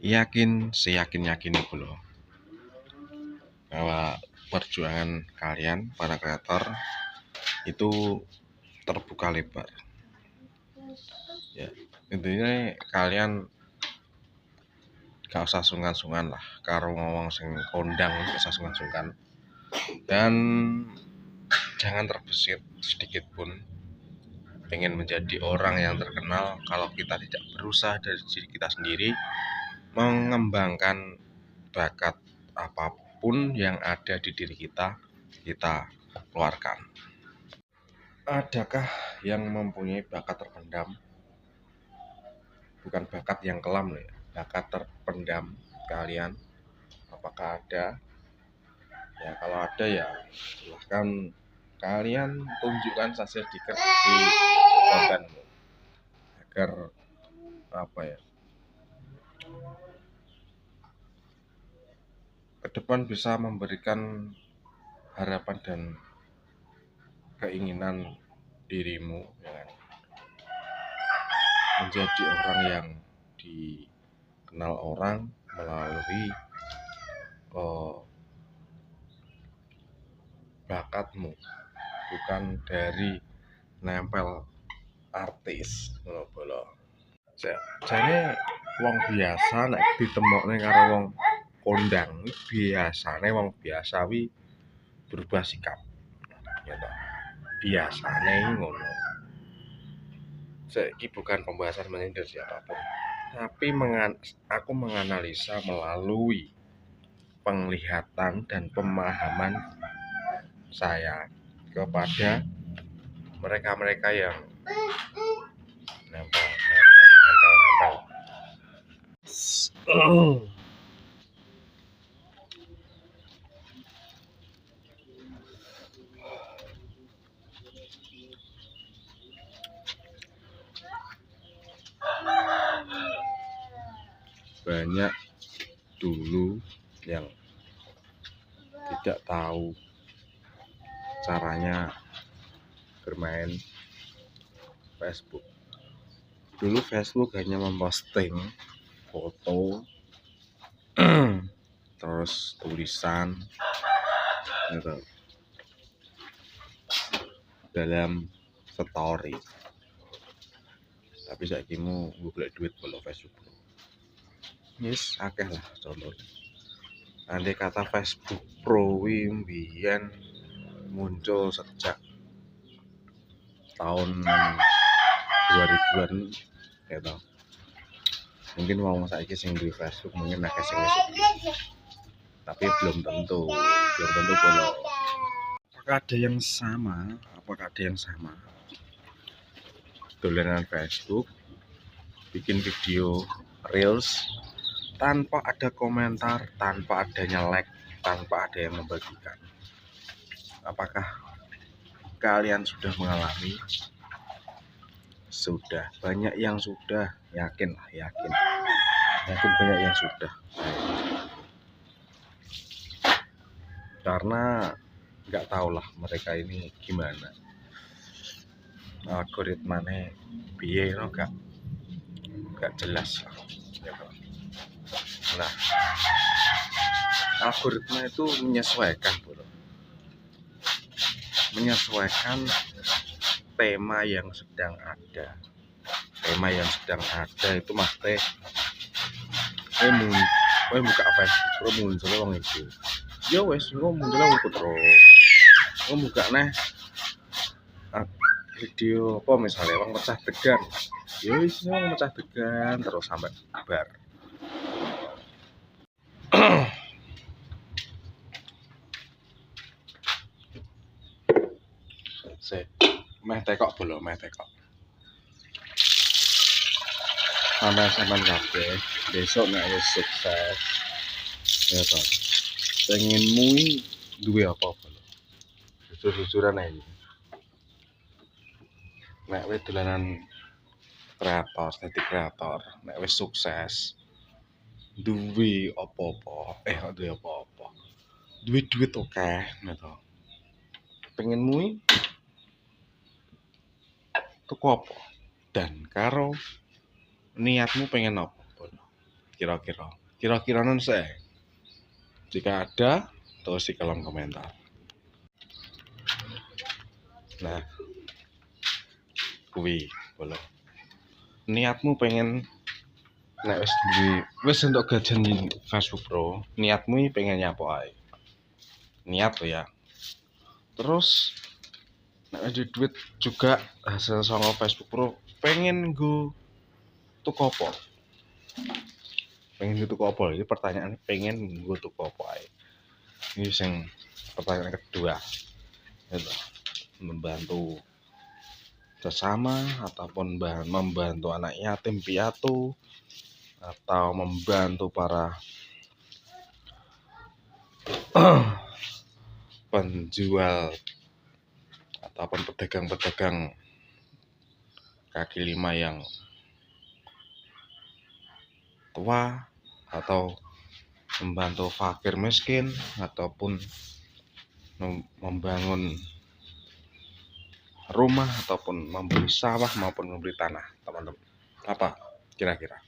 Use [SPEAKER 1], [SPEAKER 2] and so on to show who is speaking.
[SPEAKER 1] seyakin-yakin itu loh bahwa perjuangan kalian para kreator itu terbuka lebar. Ya, intinya kalian gak usah sungkan-sungkan lah karo ngomong sing kondang, gak usah sungkan-sungkan, dan jangan terbesit sedikit pun pengen menjadi orang yang terkenal kalau kita tidak berusaha dari diri kita sendiri mengembangkan bakat apapun yang ada di diri kita keluarkan. Adakah yang mempunyai bakat terpendam? Bukan bakat yang kelam loh ya, bakat terpendam kalian. Apakah ada? Ya kalau ada ya silahkan kalian tunjukkan saja di kontenmu agar ke depan bisa memberikan harapan dan keinginan dirimu ya, menjadi orang yang dikenal orang melalui bakatmu, bukan dari nempel artis bolo. Jane wong biasa nek ditemokne karo wong kondang biasane wong biasa wi berubah sikap. Ya toh. Biasane ngono. Saiki bukan pembahasan menyindir siapapun, tapi aku menganalisa melalui penglihatan dan pemahaman saya kepada mereka-mereka yang nempel. Banyak dulu yang tidak tahu caranya bermain Facebook. Dulu Facebook hanya memposting foto terus tulisan gitu dalam story. Tapi saiki mu golek duit follow Facebook. Yes, akeh lah contohnya. Andai kata Facebook Pro mbiyen muncul sejak tahun 2000-an gitu. Mungkin mau saiki sing di Facebook mungkin akeh sing wis. Tapi belum tentu follow. Apakah ada yang sama? Dolanan Facebook, bikin video reels tanpa ada komentar, tanpa adanya like, tanpa ada yang membagikan. Apakah kalian sudah mengalami? Sudah, banyak yang sudah, yakin banyak yang sudah. Karena nggak tahulah mereka ini gimana algoritmanya piye gak jelas lah. Nah, algoritma itu menyesuaikan tema yang sedang ada. Tema yang sedang ada itu maksudnya buka Facebook terus muncul wong itu. Ya wes, muncul aku terus. Buka video apa misalnya wong pecah degan. Ya wis wong pecah degan terus sampai bar. Meh tekok. Sampai kabeh besok nek wis sukses ya toh. Pengenmu duwe apa-apa lho. Jujur-jujuran ae. Nek wis dolanan kreator, nek wis sukses duwe apa-apa. Duwe duit akeh gitu. Pengenmu tuku apa? Dan karo niatmu pengen apa? kira-kira non saya, jika ada tulis di kolom komentar. Nah, kuwi boleh niatmu pengen nek wis untuk gajian di Facebook Bro, niatmu pengen nyapo ae, niat tuh ya. Terus nek ada duit juga hasil songo Facebook Bro, pengen gue tuku apa? Pengen gue tuku apa? Ini pertanyaan, pengen gue tuku apa ae. Ini sing pertanyaan kedua. Gitu. Membantu sesama ataupun membantu anak yatim piatu atau membantu para penjual ataupun pedagang-pedagang kaki lima yang tua, atau membantu fakir miskin, ataupun membangun rumah, ataupun membeli sawah maupun membeli tanah, teman-teman. Apa kira-kira?